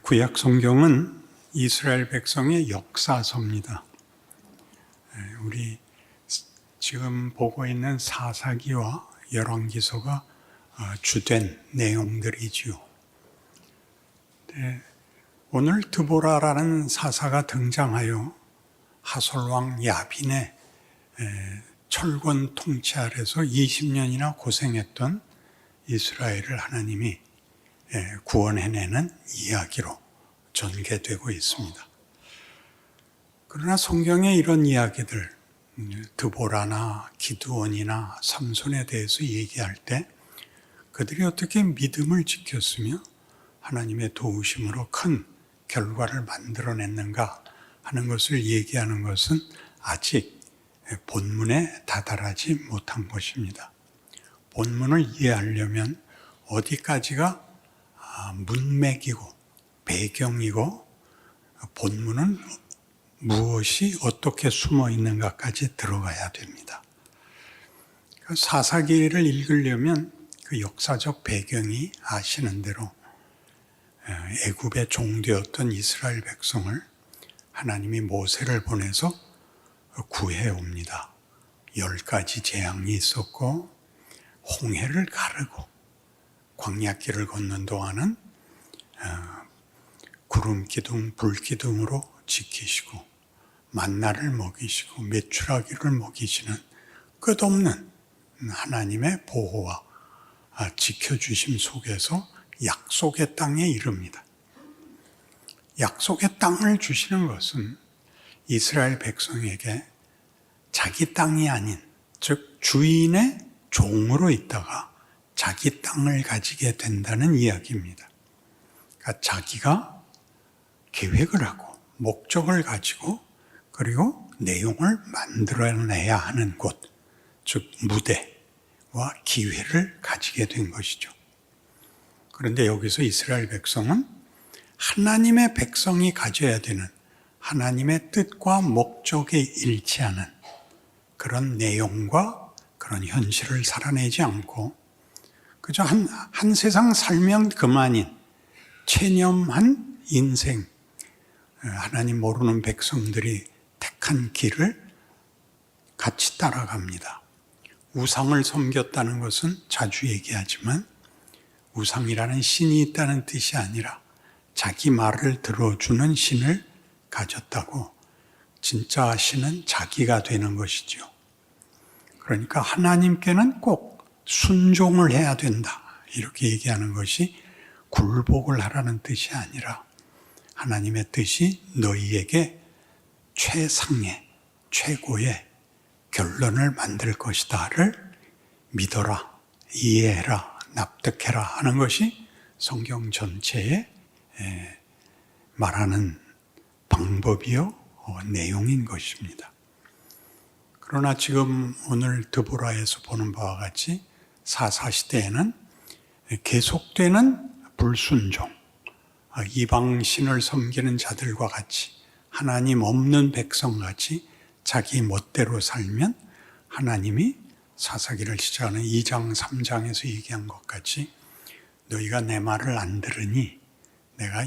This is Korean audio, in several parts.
구약 성경은 이스라엘 백성의 역사서입니다. 우리 지금 보고 있는 사사기와 열왕기서가 주된 내용들이지요. 오늘 드보라라는 사사가 등장하여 하솔왕 야빈의 철권 통치 아래서 20년이나 고생했던 이스라엘을 하나님이 구원해내는 이야기로 전개되고 있습니다. 그러나 성경에 이런 이야기들, 드보라나 기드온이나 삼손에 대해서 얘기할 때 그들이 어떻게 믿음을 지켰으며 하나님의 도우심으로 큰 결과를 만들어냈는가 하는 것을 얘기하는 것은 아직 본문에 다다르지 못한 것입니다. 본문을 이해하려면 어디까지가 문맥이고 배경이고 본문은 무엇이 어떻게 숨어 있는가까지 들어가야 됩니다. 사사기를 읽으려면 그 역사적 배경이 아시는 대로 애굽의 종되었던 이스라엘 백성을 하나님이 모세를 보내서 구해옵니다. 10가지 재앙이 있었고 홍해를 가르고 광야길을 걷는 동안은 구름 기둥, 불 기둥으로 지키시고 만나를 먹이시고 메추라기를 먹이시는 끝없는 하나님의 보호와 지켜주심 속에서 약속의 땅에 이릅니다. 약속의 땅을 주시는 것은 이스라엘 백성에게 자기 땅이 아닌, 즉 주인의 종으로 있다가 자기 땅을 가지게 된다는 이야기입니다. 그러니까 자기가 계획을 하고 목적을 가지고 그리고 내용을 만들어내야 하는 곳, 즉 무대와 기회를 가지게 된 것이죠. 그런데 여기서 이스라엘 백성은 하나님의 백성이 가져야 되는 하나님의 뜻과 목적에 일치하는 그런 내용과 그런 현실을 살아내지 않고 그저 한 세상 살면 그만인 체념한 인생, 하나님 모르는 백성들이 택한 길을 같이 따라갑니다. 우상을 섬겼다는 것은 자주 얘기하지만 우상이라는 신이 있다는 뜻이 아니라 자기 말을 들어주는 신을 가졌다고, 진짜 신은 자기가 되는 것이죠. 그러니까 하나님께는 꼭 순종을 해야 된다 이렇게 얘기하는 것이 굴복을 하라는 뜻이 아니라 하나님의 뜻이 너희에게 최상의 최고의 결론을 만들 것이다를 믿어라, 이해해라, 납득해라 하는 것이 성경 전체에 말하는 방법이요 내용인 것입니다. 그러나 지금 오늘 드보라에서 보는 바와 같이 사사시대에는 계속되는 불순종, 이방신을 섬기는 자들과 같이 하나님 없는 백성같이 자기 멋대로 살면 하나님이 사사기를 시작하는 2장 3장에서 얘기한 것 같이 너희가 내 말을 안 들으니 내가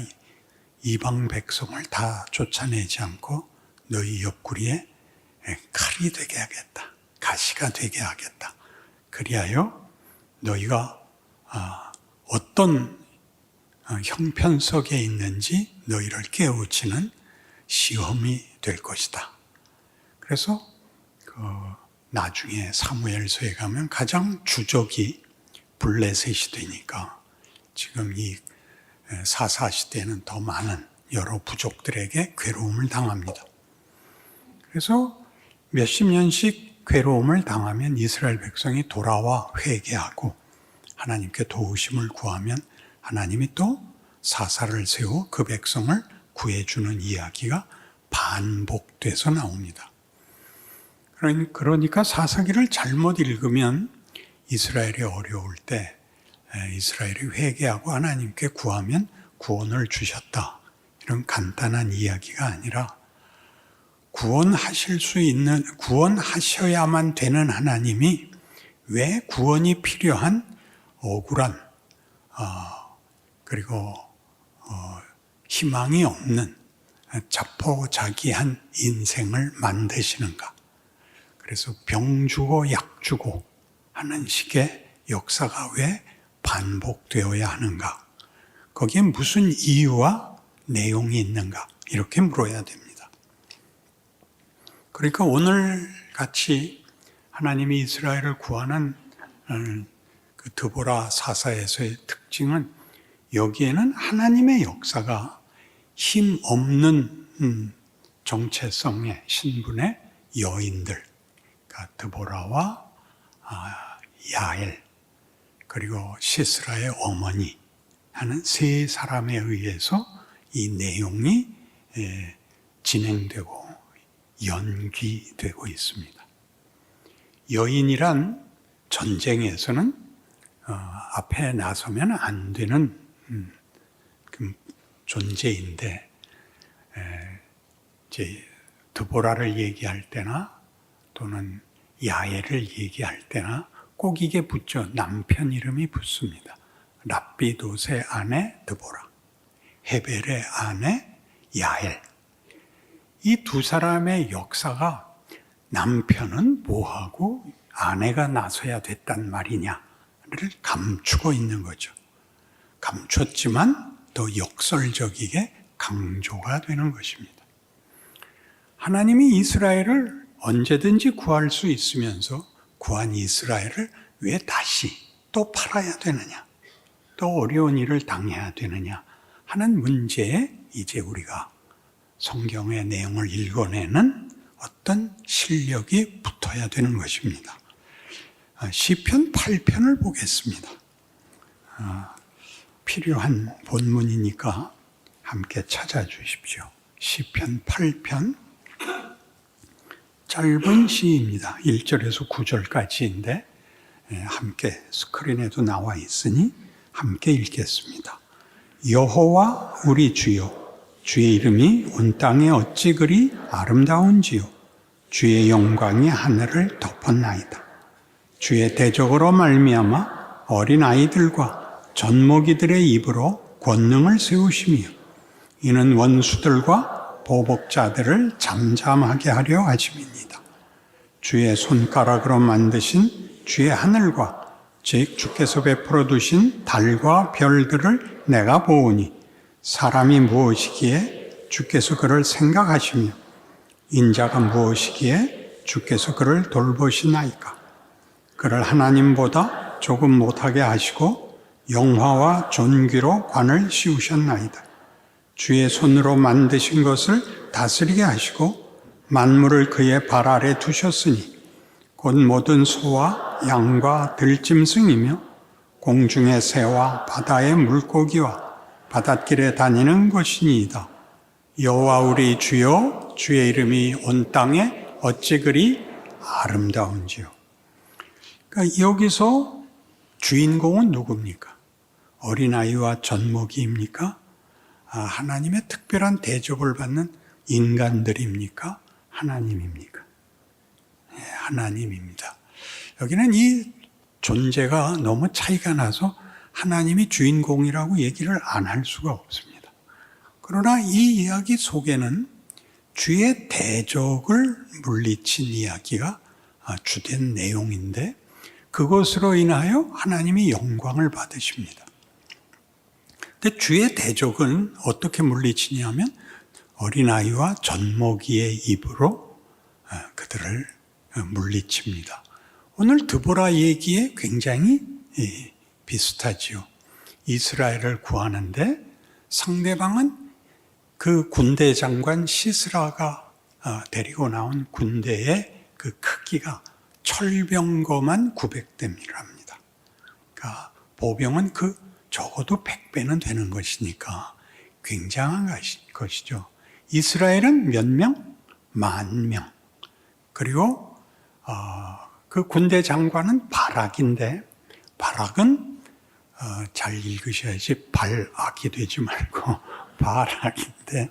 이방 백성을 다 쫓아내지 않고 너희 옆구리에 칼이 되게 하겠다, 가시가 되게 하겠다. 그리하여 너희가 어떤 형편속에 있는지 너희를 깨우치는 시험이 될 것이다. 그래서 나중에 사무엘서에 가면 가장 주적이 블레셋이 되니까 지금 이 사사시대에는 더 많은 여러 부족들에게 괴로움을 당합니다. 그래서 몇십 년씩 괴로움을 당하면 이스라엘 백성이 돌아와 회개하고 하나님께 도우심을 구하면 하나님이 또 사사를 세워 그 백성을 구해주는 이야기가 반복돼서 나옵니다. 그러니까 사사기를 잘못 읽으면 이스라엘이 어려울 때 이스라엘이 회개하고 하나님께 구하면 구원을 주셨다, 이런 간단한 이야기가 아니라 구원하셔야만 되는 하나님이 왜 구원이 필요한 억울한 그리고 희망이 없는 자포자기한 인생을 만드시는가? 그래서 병 주고 약 주고 하는 식의 역사가 왜 반복되어야 하는가? 거기에 무슨 이유와 내용이 있는가? 이렇게 물어야 됩니다. 그러니까 오늘 같이 하나님이 이스라엘을 구하는 그 드보라 사사에서의 특징은 여기에는 하나님의 역사가 힘 없는 정체성의 신분의 여인들, 그러니까 드보라와 야엘 그리고 시스라의 어머니 하는 세 사람에 의해서 이 내용이 진행되고 연기되고 있습니다. 여인이란 전쟁에서는 앞에 나서면 안 되는 존재인데 이제 드보라를 얘기할 때나 또는 야엘을 얘기할 때나 꼭 이게 붙죠. 남편 이름이 붙습니다. 랍비돗의 아내 드보라, 헤벨의 아내 야엘. 이 두 사람의 역사가 남편은 뭐하고 아내가 나서야 됐단 말이냐를 감추고 있는 거죠. 감췄지만 더 역설적이게 강조가 되는 것입니다. 하나님이 이스라엘을 언제든지 구할 수 있으면서 구한 이스라엘을 왜 다시 또 팔아야 되느냐, 또 어려운 일을 당해야 되느냐 하는 문제에 이제 우리가 성경의 내용을 읽어내는 어떤 실력이 붙어야 되는 것입니다. 시편 8편을 보겠습니다. 필요한 본문이니까 함께 찾아주십시오. 시편 8편 짧은 시입니다. 1절에서 9절까지인데 함께 스크린에도 나와 있으니 함께 읽겠습니다. 여호와 우리 주여, 주의 이름이 온 땅에 어찌 그리 아름다운지요. 주의 영광이 하늘을 덮었나이다. 주의 대적으로 말미암아 어린아이들과 젖먹이들의 입으로 권능을 세우시며 이는 원수들과 보복자들을 잠잠하게 하려 하심이니이다. 주의 손가락으로 만드신 주의 하늘과 즉 주께서 베풀어 두신 달과 별들을 내가 보오니 사람이 무엇이기에 주께서 그를 생각하시며 인자가 무엇이기에 주께서 그를 돌보시나이까. 그를 하나님보다 조금 못하게 하시고 영화와 존귀로 관을 씌우셨나이다. 주의 손으로 만드신 것을 다스리게 하시고 만물을 그의 발 아래 두셨으니 곧 모든 소와 양과 들짐승이며 공중의 새와 바다의 물고기와 바닷길에 다니는 것이니이다. 여호와 우리 주여, 주의 이름이 온 땅에 어찌 그리 아름다운지요. 그러니까 여기서 주인공은 누굽니까? 어린아이와 젖먹이입니까? 하나님의 특별한 대접을 받는 인간들입니까? 하나님입니까? 네, 하나님입니다. 여기는 이 존재가 너무 차이가 나서 하나님이 주인공이라고 얘기를 안 할 수가 없습니다. 그러나 이 이야기 속에는 주의 대적을 물리친 이야기가 주된 내용인데 그것으로 인하여 하나님이 영광을 받으십니다. 근데 주의 대적은 어떻게 물리치냐면 어린아이와 젖먹이의 입으로 그들을 물리칩니다. 오늘 드보라 얘기에 굉장히 비슷하지요. 이스라엘을 구하는데 상대방은 그 군대 장관 시스라가 데리고 나온 군대의 그 크기가 철병거만 900대미를 합니다. 그러니까 보병은 그 적어도 100배는 되는 것이니까 굉장한 것이죠. 이스라엘은 몇 명? 10,000명. 그리고 그 군대 장관은 바락인데 바락은 잘 읽으셔야지 발악이 되지 말고 바락인데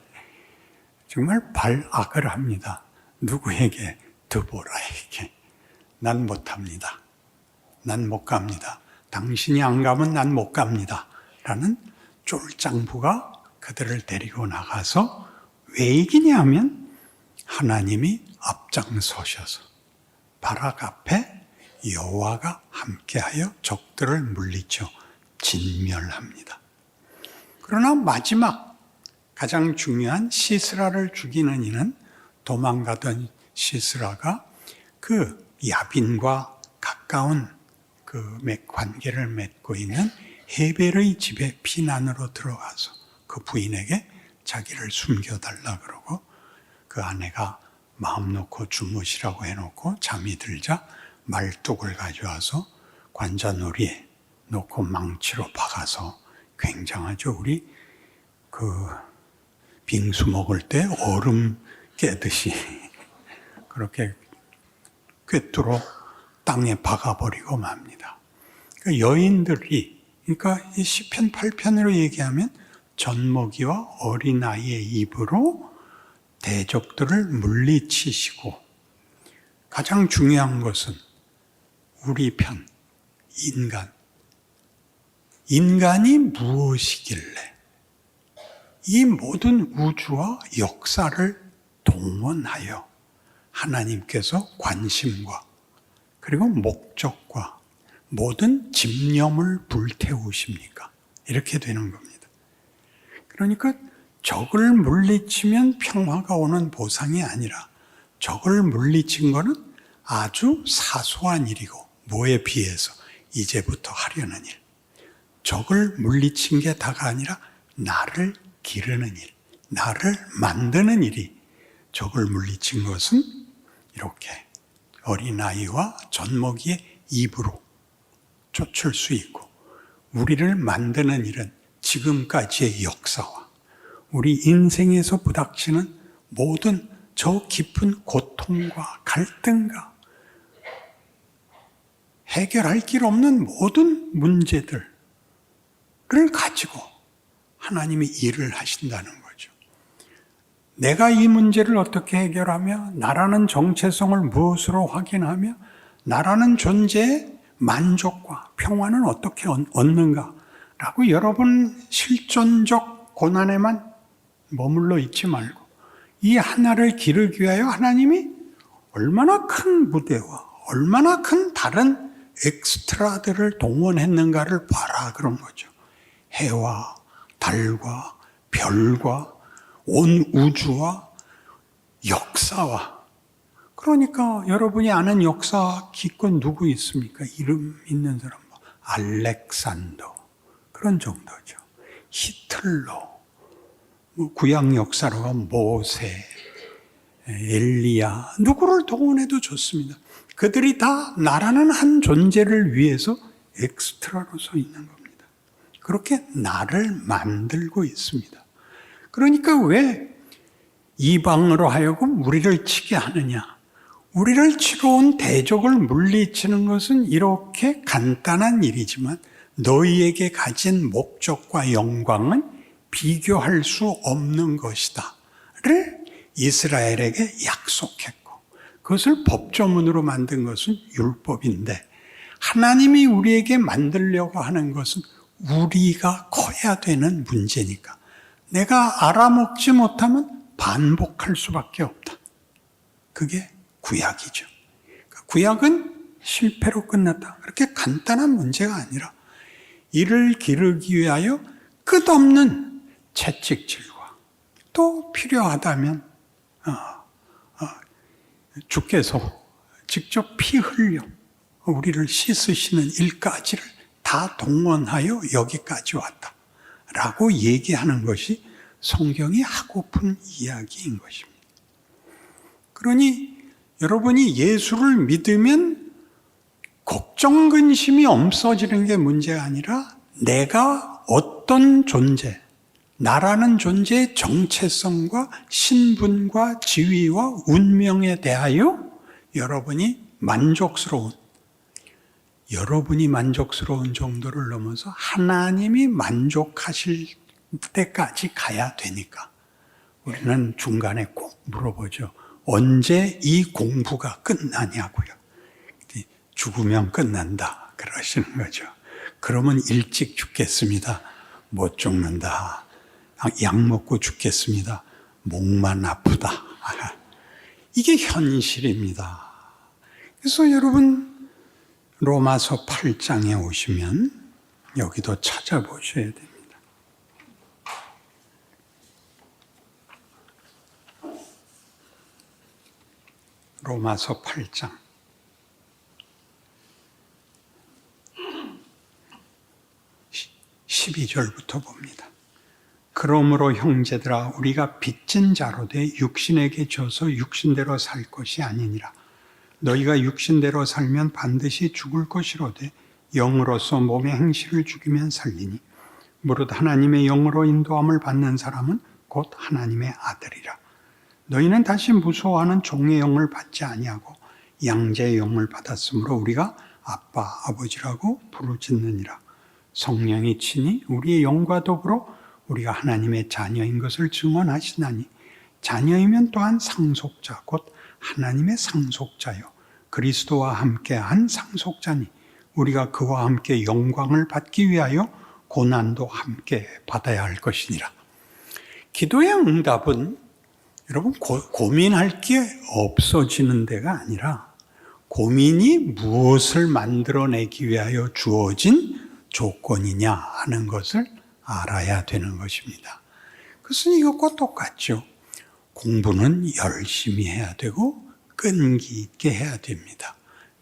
정말 발악을 합니다. 누구에게? 드보라에게. 난 못합니다. 난 못 갑니다. 당신이 안 가면 난 못 갑니다. 라는 쫄장부가 그들을 데리고 나가서 왜 이기냐 하면 하나님이 앞장서셔서 바락 앞에 여호와가 함께하여 적들을 물리쳐 진멸합니다. 그러나 마지막 가장 중요한 시스라를 죽이는 이는 도망가던 시스라가 그 야빈과 가까운 그 관계를 맺고 있는 헤벨의 집에 피난으로 들어가서 그 부인에게 자기를 숨겨달라 그러고 그 아내가 마음 놓고 주무시라고 해놓고 잠이 들자 말뚝을 가져와서 관자놀이에 놓고 망치로 박아서 굉장하죠. 우리 그 빙수 먹을 때 얼음 깨듯이 그렇게 꿰뚫어 땅에 박아버리고 맙니다. 그러니까 여인들이, 그러니까 이 시편 8편으로 얘기하면 젖먹이와 어린아이의 입으로 대적들을 물리치시고, 가장 중요한 것은 우리 편, 인간이 무엇이길래 이 모든 우주와 역사를 동원하여 하나님께서 관심과 그리고 목적과 모든 집념을 불태우십니까? 이렇게 되는 겁니다. 그러니까 적을 물리치면 평화가 오는 보상이 아니라 적을 물리친 것은 아주 사소한 일이고, 뭐에 비해서 이제부터 하려는 일, 적을 물리친 게 다가 아니라 나를 기르는 일, 나를 만드는 일이 적을 물리친 것은 이렇게 어린아이와 젖먹이의 입으로 쫓을 수 있고, 우리를 만드는 일은 지금까지의 역사와 우리 인생에서 부닥치는 모든 저 깊은 고통과 갈등과 해결할 길 없는 모든 문제들을 가지고 하나님이 일을 하신다는 거죠. 내가 이 문제를 어떻게 해결하며 나라는 정체성을 무엇으로 확인하며 나라는 존재의 만족과 평화는 어떻게 얻는가라고 여러분 실존적 고난에만 머물러 있지 말고 이 하나를 기르기 위하여 하나님이 얼마나 큰 무대와 얼마나 큰 다른 엑스트라들을 동원했는가를 봐라, 그런 거죠. 해와 달과 별과 온 우주와 역사와, 그러니까 여러분이 아는 역사 기껏 누구 있습니까? 이름 있는 사람, 알렉산더, 그런 정도죠. 히틀러, 구약 역사로 가면 모세, 엘리야, 누구를 동원해도 좋습니다. 그들이 다 나라는 한 존재를 위해서 엑스트라로 서 있는 겁니다. 그렇게 나를 만들고 있습니다. 그러니까 왜 이방으로 하여금 우리를 치게 하느냐? 우리를 치러 온 대적을 물리치는 것은 이렇게 간단한 일이지만 너희에게 가진 목적과 영광은 비교할 수 없는 것이다 를 이스라엘에게 약속했고, 그것을 법조문으로 만든 것은 율법인데, 하나님이 우리에게 만들려고 하는 것은 우리가 커야 되는 문제니까 내가 알아먹지 못하면 반복할 수밖에 없다. 그게 구약이죠. 구약은 실패로 끝났다. 그렇게 간단한 문제가 아니라 이를 기르기 위하여 끝없는 채찍질과 또 필요하다면 주께서 직접 피 흘려 우리를 씻으시는 일까지를 다 동원하여 여기까지 왔다 라고 얘기하는 것이 성경이 하고픈 이야기인 것입니다. 그러니 여러분이 예수를 믿으면 걱정, 근심이 없어지는 게 문제가 아니라 내가 어떤 존재, 나라는 존재의 정체성과 신분과 지위와 운명에 대하여 여러분이 만족스러운 정도를 넘어서 하나님이 만족하실 때까지 가야 되니까 우리는 중간에 꼭 물어보죠. 언제 이 공부가 끝나냐고요. 죽으면 끝난다 그러시는 거죠. 그러면 일찍 죽겠습니다. 못 죽는다. 약 먹고 죽겠습니다. 목만 아프다. 이게 현실입니다. 그래서 여러분 로마서 8장에 오시면 여기도 찾아보셔야 됩니다. 로마서 8장 12절부터 봅니다. 그러므로 형제들아 우리가 빚진 자로 돼 육신에게 져서 육신대로 살 것이 아니니라. 너희가 육신대로 살면 반드시 죽을 것이로되 영으로서 몸의 행실을 죽이면 살리니 무릇 하나님의 영으로 인도함을 받는 사람은 곧 하나님의 아들이라. 너희는 다시 무서워하는 종의 영을 받지 아니하고 양자의 영을 받았으므로 우리가 아빠 아버지라고 부르짖느니라. 성령이 친히 우리의 영과 더불어 우리가 하나님의 자녀인 것을 증언하시나니 자녀이면 또한 상속자 곧 하나님의 상속자요 그리스도와 함께한 상속자니 우리가 그와 함께 영광을 받기 위하여 고난도 함께 받아야 할 것이니라. 기도의 응답은 여러분 고민할 게 없어지는 데가 아니라 고민이 무엇을 만들어내기 위하여 주어진 조건이냐 하는 것을 알아야 되는 것입니다. 그것은 이것과 똑같죠. 공부는 열심히 해야 되고 끈기 있게 해야 됩니다.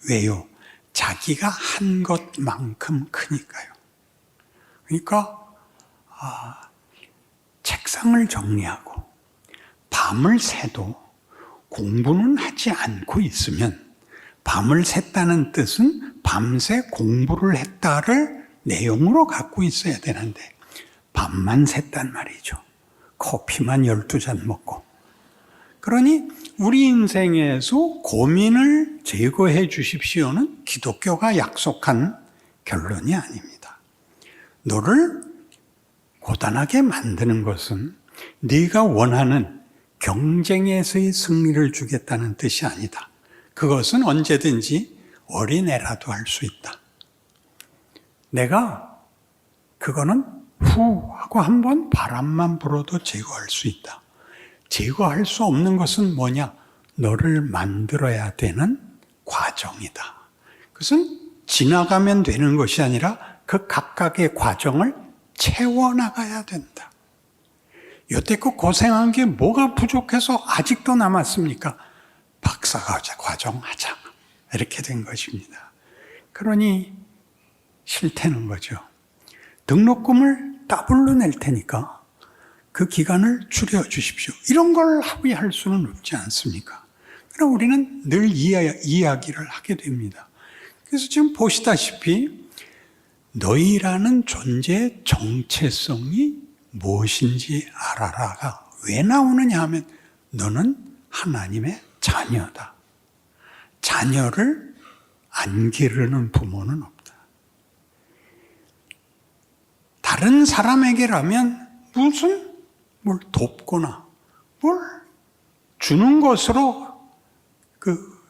왜요? 자기가 한 것만큼 크니까요. 그러니까 책상을 정리하고 밤을 새도 공부는 하지 않고 있으면 밤을 샜다는 뜻은 밤새 공부를 했다를 내용으로 갖고 있어야 되는데 밤만 샜단 말이죠. 커피만 12잔 먹고. 그러니 우리 인생에서 고민을 제거해 주십시오는 기독교가 약속한 결론이 아닙니다. 너를 고단하게 만드는 것은 네가 원하는 경쟁에서의 승리를 주겠다는 뜻이 아니다. 그것은 언제든지 어린애라도 할 수 있다. 내가 그거는 후 하고 한번 바람만 불어도 제거할 수 있다. 제거할 수 없는 것은 뭐냐? 너를 만들어야 되는 과정이다. 그것은 지나가면 되는 것이 아니라 그 각각의 과정을 채워나가야 된다. 여태껏 고생한 게 뭐가 부족해서 아직도 남았습니까? 박사과정 하자. 이렇게 된 것입니다. 그러니 싫다는 거죠. 등록금을 더블로 낼 테니까 그 기간을 줄여주십시오. 이런 걸 합의할 수는 없지 않습니까? 그럼 우리는 늘 이야기를 하게 됩니다. 그래서 지금 보시다시피 너희라는 존재의 정체성이 무엇인지 알아라가 왜 나오느냐 하면 너는 하나님의 자녀다. 자녀를 안 기르는 부모는 없다. 다른 사람에게라면 무슨 뭘 돕거나 뭘 주는 것으로 그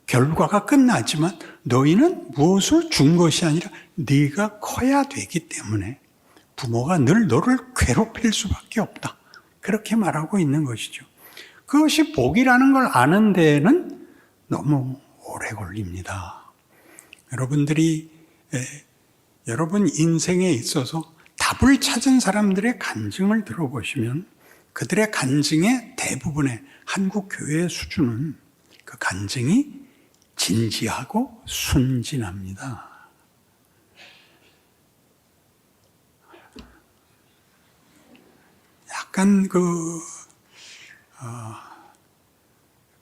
결과가 끝나지만 너희는 무엇을 준 것이 아니라 네가 커야 되기 때문에 부모가 늘 너를 괴롭힐 수밖에 없다. 그렇게 말하고 있는 것이죠. 그것이 복이라는 걸 아는 데에는 너무 오래 걸립니다. 여러분들이 여러분 인생에 있어서 답을 찾은 사람들의 간증을 들어보시면 그들의 간증의 대부분의 한국 교회의 수준은 그 간증이 진지하고 순진합니다. 약간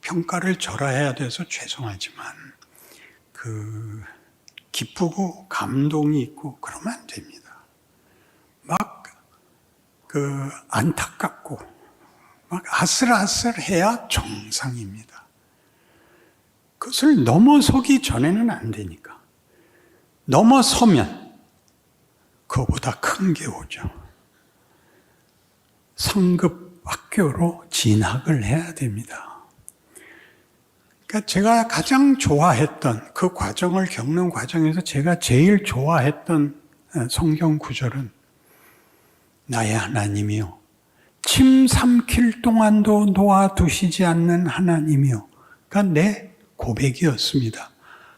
평가를 절하해야 돼서 죄송하지만 기쁘고 감동이 있고 그러면 안 됩니다. 막 안타깝고 막 아슬아슬해야 정상입니다. 그것을 넘어서기 전에는 안 되니까. 넘어서면 그거보다 큰 게 오죠. 성급 학교로 진학을 해야 됩니다. 그러니까 제가 가장 좋아했던 그 과정을 겪는 과정에서 제가 제일 좋아했던 성경 구절은 나의 하나님이여 침 삼킬 동안도 놓아두시지 않는 하나님이요. 그러니까 내 고백이었습니다.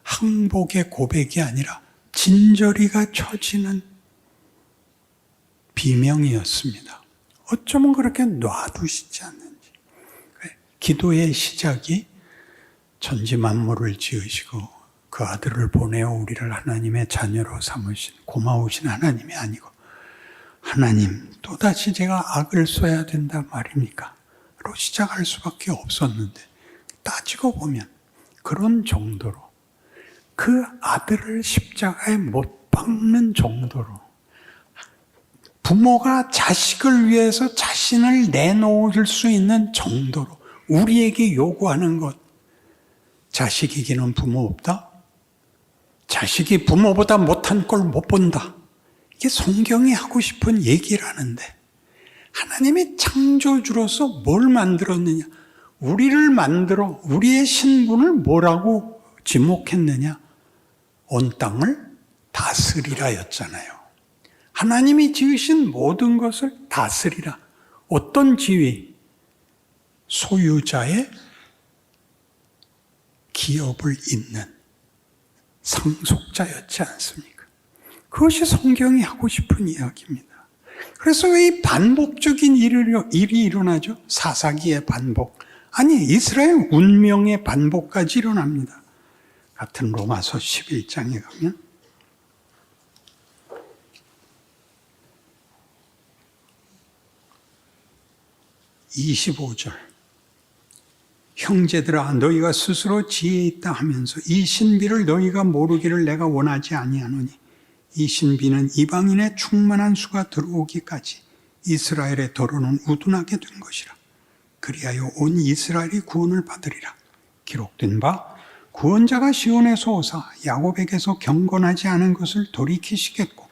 항복의 고백이 아니라 진저리가 쳐지는 비명이었습니다. 어쩌면 그렇게 놔두시지 않는지. 기도의 시작이 천지 만물을 지으시고 그 아들을 보내어 우리를 하나님의 자녀로 삼으신 고마우신 하나님이 아니고 하나님 또다시 제가 악을 써야 된다 말입니까? 로 시작할 수밖에 없었는데 따지고 보면 그런 정도로 그 아들을 십자가에 못 박는 정도로 부모가 자식을 위해서 자신을 내놓을 수 있는 정도로 우리에게 요구하는 것, 자식 이기는 부모 없다? 자식이 부모보다 못한 꼴 못 본다. 이게 성경이 하고 싶은 얘기라는데 하나님이 창조주로서 뭘 만들었느냐? 우리를 만들어 우리의 신분을 뭐라고 지목했느냐? 온 땅을 다스리라였잖아요. 하나님이 지으신 모든 것을 다스리라. 어떤 지위? 소유자의 기업을 잇는 상속자였지 않습니까? 그것이 성경이 하고 싶은 이야기입니다. 그래서 왜 이 반복적인 일이 일어나죠? 사사기의 반복. 아니, 이스라엘 운명의 반복까지 일어납니다. 같은 로마서 11장에 가면 25절 형제들아 너희가 스스로 지혜 있다 하면서 이 신비를 너희가 모르기를 내가 원하지 아니하노니 이 신비는 이방인의 충만한 수가 들어오기까지 이스라엘의 도로는 우둔하게 된 것이라. 그리하여 온 이스라엘이 구원을 받으리라. 기록된 바 구원자가 시온에서 오사 야곱에게서 경건하지 않은 것을 돌이키시겠고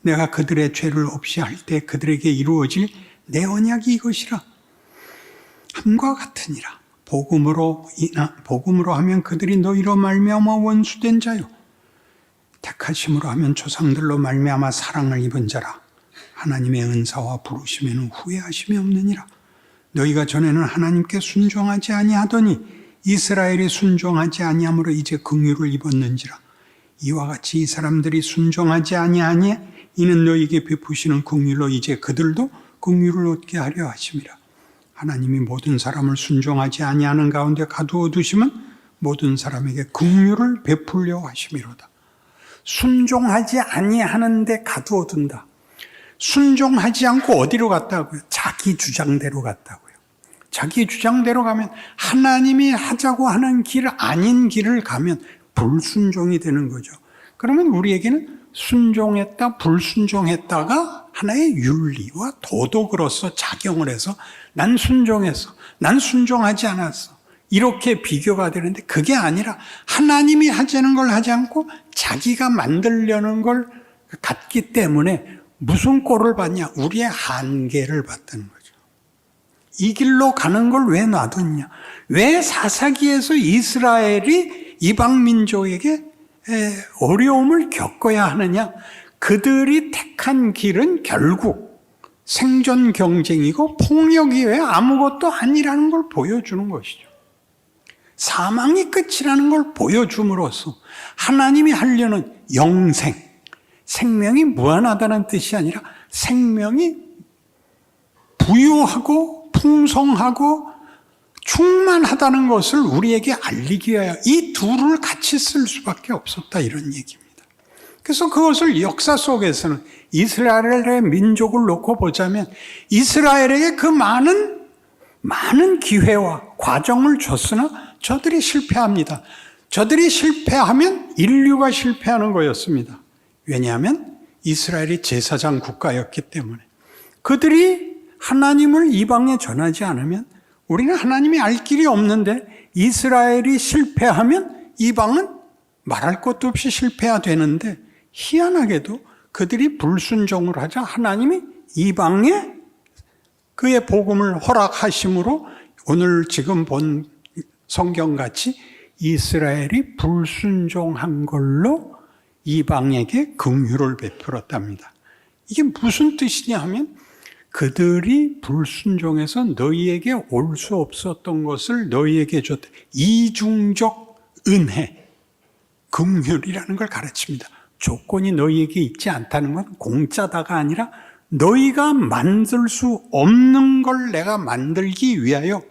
내가 그들의 죄를 없이 할 때 그들에게 이루어질 내 언약이 이것이라. 함과 같으니라. 복음으로 하면 그들이 너희로 말미암아 원수된 자요 택하심으로 하면 조상들로 말미암아 사랑을 입은 자라. 하나님의 은사와 부르심에는 후회하심이 없느니라. 너희가 전에는 하나님께 순종하지 아니하더니 이스라엘이 순종하지 아니함으로 이제 긍휼을 입었는지라. 이와 같이 이 사람들이 순종하지 아니하니 이는 너희에게 베푸시는 긍휼로 이제 그들도 긍휼을 얻게 하려 하심이라. 하나님이 모든 사람을 순종하지 아니하는 가운데 가두어 두시면 모든 사람에게 긍휼을 베풀려 하심이로다. 순종하지 아니하는데 가두어 둔다. 순종하지 않고 어디로 갔다고요? 자기 주장대로 갔다고요. 자기 주장대로 가면 하나님이 하자고 하는 길 아닌 길을 가면 불순종이 되는 거죠. 그러면 우리에게는 순종했다, 불순종했다가 하나의 윤리와 도덕으로서 작용을 해서 난 순종했어, 난 순종하지 않았어. 이렇게 비교가 되는데 그게 아니라 하나님이 하자는 걸 하지 않고 자기가 만들려는 걸 갖기 때문에 무슨 꼴을 받냐? 우리의 한계를 받다는 거죠. 이 길로 가는 걸 왜 놔뒀냐? 왜 사사기에서 이스라엘이 이방 민족에게 어려움을 겪어야 하느냐? 그들이 택한 길은 결국 생존 경쟁이고 폭력이 왜 아무것도 아니라는 걸 보여주는 것이죠. 사망이 끝이라는 걸 보여줌으로써 하나님이 하려는 영생, 생명이 무한하다는 뜻이 아니라 생명이 부유하고 풍성하고 충만하다는 것을 우리에게 알리기 위하여 이 둘을 같이 쓸 수밖에 없었다 이런 얘기입니다. 그래서 그것을 역사 속에서는 이스라엘의 민족을 놓고 보자면 이스라엘에게 그 많은 기회와 과정을 줬으나 저들이 실패합니다. 저들이 실패하면 인류가 실패하는 거였습니다. 왜냐하면 이스라엘이 제사장 국가였기 때문에 그들이 하나님을 이방에 전하지 않으면 우리는 하나님이 알 길이 없는데 이스라엘이 실패하면 이방은 말할 것도 없이 실패해야 되는데 희한하게도 그들이 불순종을 하자 하나님이 이방에 그의 복음을 허락하심으로 오늘 지금 본 성경같이 이스라엘이 불순종한 걸로 이방에게 긍휼을 베풀었답니다. 이게 무슨 뜻이냐 하면 그들이 불순종해서 너희에게 올 수 없었던 것을 너희에게 줬다. 이중적 은혜, 긍휼이라는 걸 가르칩니다. 조건이 너희에게 있지 않다는 건 공짜다가 아니라 너희가 만들 수 없는 걸 내가 만들기 위하여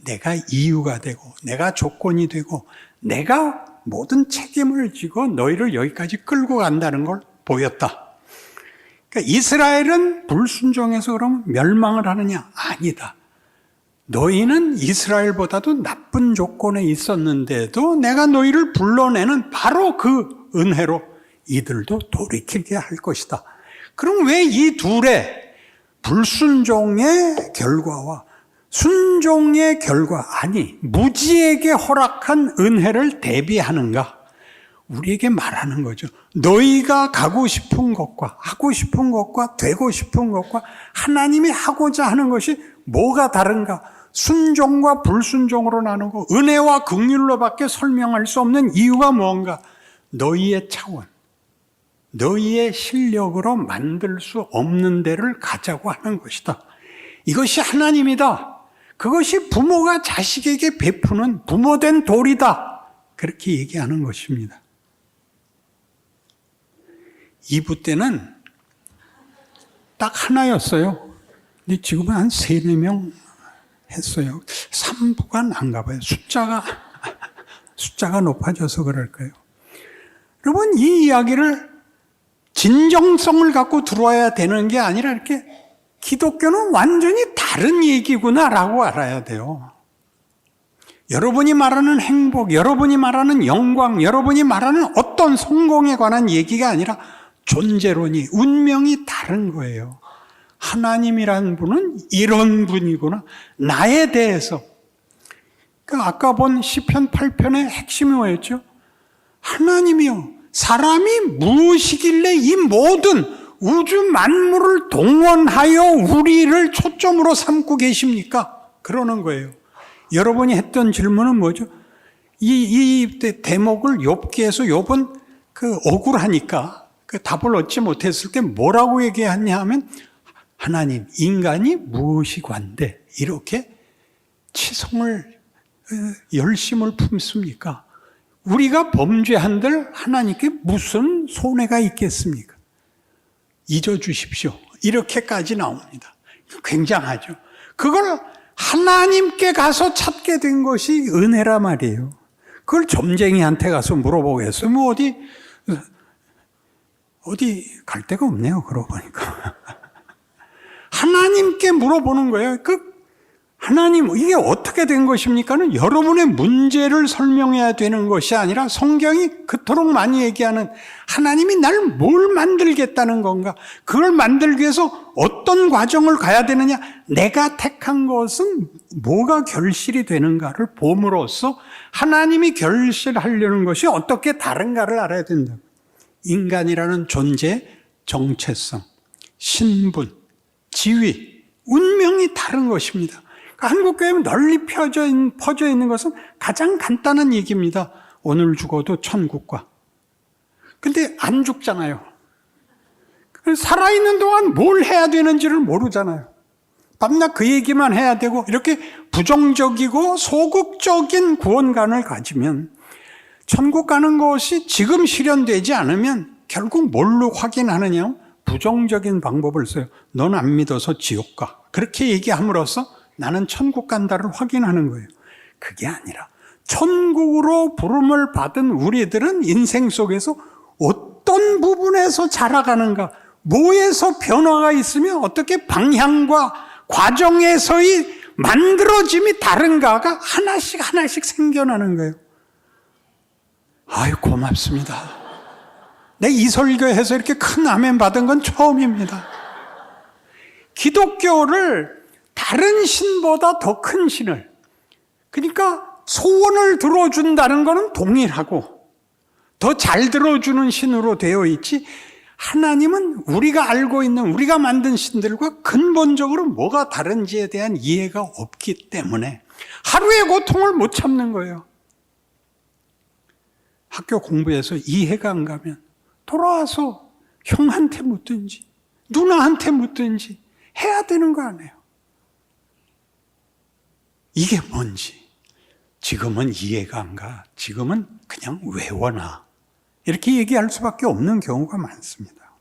내가 이유가 되고 내가 조건이 되고 내가 모든 책임을 지고 너희를 여기까지 끌고 간다는 걸 보였다. 그러니까 이스라엘은 불순종해서 그러면 멸망을 하느냐? 아니다. 너희는 이스라엘보다도 나쁜 조건에 있었는데도 내가 너희를 불러내는 바로 그 은혜로 이들도 돌이키게 할 것이다. 그럼 왜 이 둘의 불순종의 결과와 순종의 결과, 아니 무지에게 허락한 은혜를 대비하는가? 우리에게 말하는 거죠. 너희가 가고 싶은 것과 하고 싶은 것과 되고 싶은 것과 하나님이 하고자 하는 것이 뭐가 다른가? 순종과 불순종으로 나누고 은혜와 긍휼로밖에 설명할 수 없는 이유가 뭔가? 너희의 차원, 너희의 실력으로 만들 수 없는 데를 가자고 하는 것이다. 이것이 하나님이다. 그것이 부모가 자식에게 베푸는 부모된 도리다. 그렇게 얘기하는 것입니다. 2부 때는 딱 하나였어요. 근데 지금은 한 3, 4명 했어요. 3부가 난가 봐요. 숫자가 높아져서 그럴까요? 여러분, 이 이야기를 진정성을 갖고 들어와야 되는 게 아니라 이렇게 기독교는 완전히 다른 얘기구나라고 알아야 돼요. 여러분이 말하는 행복, 여러분이 말하는 영광, 여러분이 말하는 어떤 성공에 관한 얘기가 아니라 존재론이, 운명이 다른 거예요. 하나님이라는 분은 이런 분이구나. 나에 대해서. 그러니까 아까 본 시편 8편의 핵심이 뭐였죠? 하나님이요, 사람이 무엇이길래 이 모든 우주 만물을 동원하여 우리를 초점으로 삼고 계십니까? 그러는 거예요. 여러분이 했던 질문은 뭐죠? 이 대목을 욥기에서 욥은 억울하니까 그 답을 얻지 못했을 때 뭐라고 얘기했냐 하면 하나님, 인간이 무엇이 관대? 이렇게 치성을, 열심을 품습니까? 우리가 범죄한들 하나님께 무슨 손해가 있겠습니까? 잊어주십시오. 이렇게까지 나옵니다. 굉장하죠. 그걸 하나님께 가서 찾게 된 것이 은혜라 말이에요. 그걸 점쟁이한테 가서 물어보겠어요. 뭐 어디 갈 데가 없네요. 그러고 보니까. 하나님께 물어보는 거예요. 하나님, 이게 어떻게 된 것입니까는 여러분의 문제를 설명해야 되는 것이 아니라 성경이 그토록 많이 얘기하는 하나님이 날 뭘 만들겠다는 건가? 그걸 만들기 위해서 어떤 과정을 가야 되느냐? 내가 택한 것은 뭐가 결실이 되는가를 봄으로써 하나님이 결실하려는 것이 어떻게 다른가를 알아야 된다. 인간이라는 존재의 정체성, 신분, 지위, 운명이 다른 것입니다. 한국교회에 널리 퍼져 있는 것은 가장 간단한 얘기입니다. 오늘 죽어도 천국과. 근데 안 죽잖아요. 살아있는 동안 뭘 해야 되는지를 모르잖아요. 밤낮 그 얘기만 해야 되고 이렇게 부정적이고 소극적인 구원관을 가지면 천국 가는 것이 지금 실현되지 않으면 결국 뭘로 확인하느냐? 부정적인 방법을 써요. 넌 안 믿어서 지옥 가. 그렇게 얘기함으로써 나는 천국 간다를 확인하는 거예요. 그게 아니라 천국으로 부름을 받은 우리들은 인생 속에서 어떤 부분에서 자라가는가, 뭐에서 변화가 있으며 어떻게 방향과 과정에서의 만들어짐이 다른가가 하나씩 생겨나는 거예요. 아유, 고맙습니다. 내 이 설교해서 이렇게 큰 아멘 받은 건 처음입니다. 기독교를 다른 신보다 더 큰 신을, 그러니까 소원을 들어준다는 것은 동일하고 더 잘 들어주는 신으로 되어 있지, 하나님은 우리가 알고 있는, 우리가 만든 신들과 근본적으로 뭐가 다른지에 대한 이해가 없기 때문에 하루의 고통을 못 참는 거예요. 학교 공부해서 이해가 안 가면 돌아와서 형한테 묻든지 누나한테 묻든지 해야 되는 거 아니에요. 이게 뭔지 지금은 이해가 안 가. 지금은 그냥 외워놔. 이렇게 얘기할 수밖에 없는 경우가 많습니다.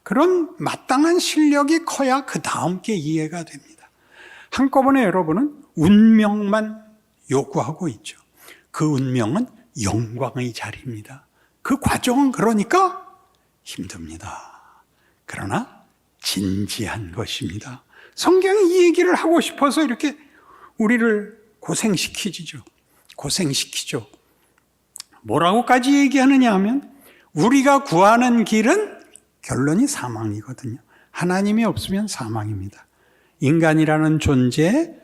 그런 마땅한 실력이 커야 그 다음 게 이해가 됩니다. 한꺼번에 여러분은 운명만 요구하고 있죠. 그 운명은 영광의 자리입니다. 그 과정은 그러니까 힘듭니다. 그러나 진지한 것입니다. 성경이 이 얘기를 하고 싶어서 이렇게 우리를 고생시키죠. 뭐라고까지 얘기하느냐 하면 근원이 구하는 길은 결론이 사망이거든요. 하나님이 없으면 사망입니다. 인간이라는 존재의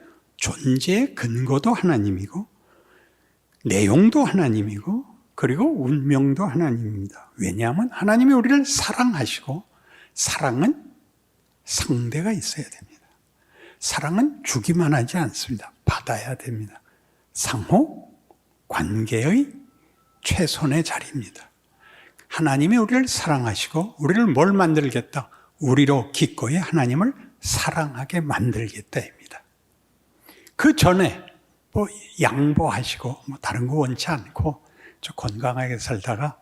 근거도 하나님이고 내용도 하나님이고 그리고 운명도 하나님입니다. 왜냐하면 하나님이 우리를 사랑하시고 사랑은 상대가 있어야 됩니다. 사랑은 주기만 하지 않습니다. 받아야 됩니다. 상호 관계의 최선의 자리입니다. 하나님이 우리를 사랑하시고 우리를 뭘 만들겠다? 우리로 기꺼이 하나님을 사랑하게 만들겠다입니다. 그 전에 양보하시고 다른 거 원치 않고 저 건강하게 살다가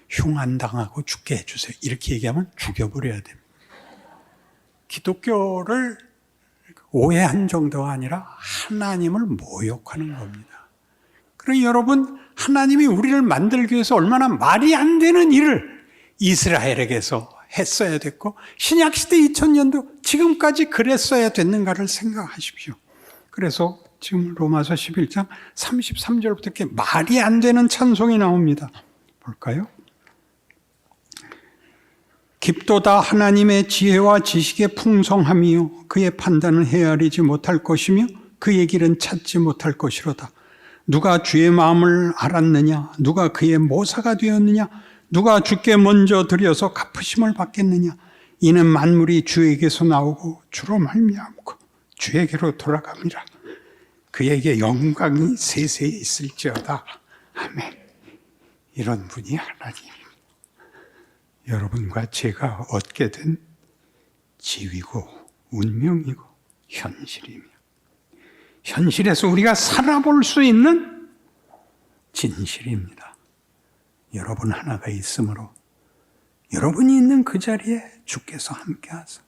흉안당하고 죽게 해주세요. 이렇게 얘기하면 죽여버려야 됩니다. 기독교를 오해한 정도가 아니라 하나님을 모욕하는 겁니다. 그리고 여러분, 하나님이 우리를 만들기 위해서 얼마나 말이 안 되는 일을 이스라엘에게서 했어야 됐고 신약시대 2000년도 지금까지 그랬어야 됐는가를 생각하십시오. 그래서 지금 로마서 11장 33절부터 이렇게 말이 안 되는 찬송이 나옵니다. 볼까요? 깊도다 하나님의 지혜와 지식의 풍성함이요 그의 판단은 헤아리지 못할 것이며 그의 길은 찾지 못할 것이로다. 누가 주의 마음을 알았느냐? 누가 그의 모사가 되었느냐? 누가 주께 먼저 드려서 갚으심을 받겠느냐? 이는 만물이 주에게서 나오고 주로 말미암고 주에게로 돌아갑니다. 그에게 영광이 세세히 있을지어다. 아멘. 이런 분이 하나님입니다. 여러분과 제가 얻게 된 지위고 운명이고 현실이며 현실에서 우리가 살아볼 수 있는 진실입니다. 여러분 하나가 있으므로 여러분이 있는 그 자리에 주께서 함께하사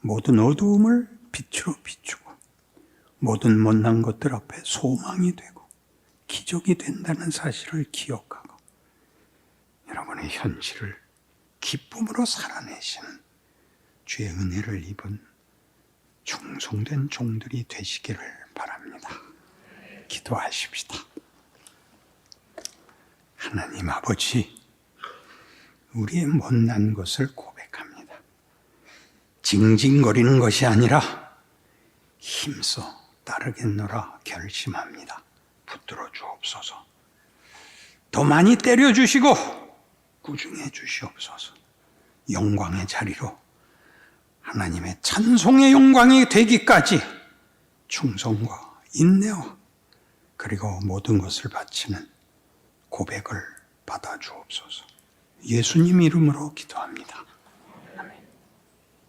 모든 어두움을 빛으로 비추고 모든 못난 것들 앞에 소망이 되고 기적이 된다는 사실을 기억하고 여러분의 현실을 기쁨으로 살아내시는 주의 은혜를 입은 충성된 종들이 되시기를 바랍니다. 기도하십시다. 하나님 아버지, 우리의 못난 것을 고백합니다. 징징거리는 것이 아니라 힘써 따르겠노라 결심합니다. 붙들어 주옵소서. 더 많이 때려주시고 꾸중해 주시옵소서. 영광의 자리로 하나님의 찬송의 영광이 되기까지 충성과 인내와 그리고 모든 것을 바치는 고백을 받아 주옵소서. 예수님 이름으로 기도합니다.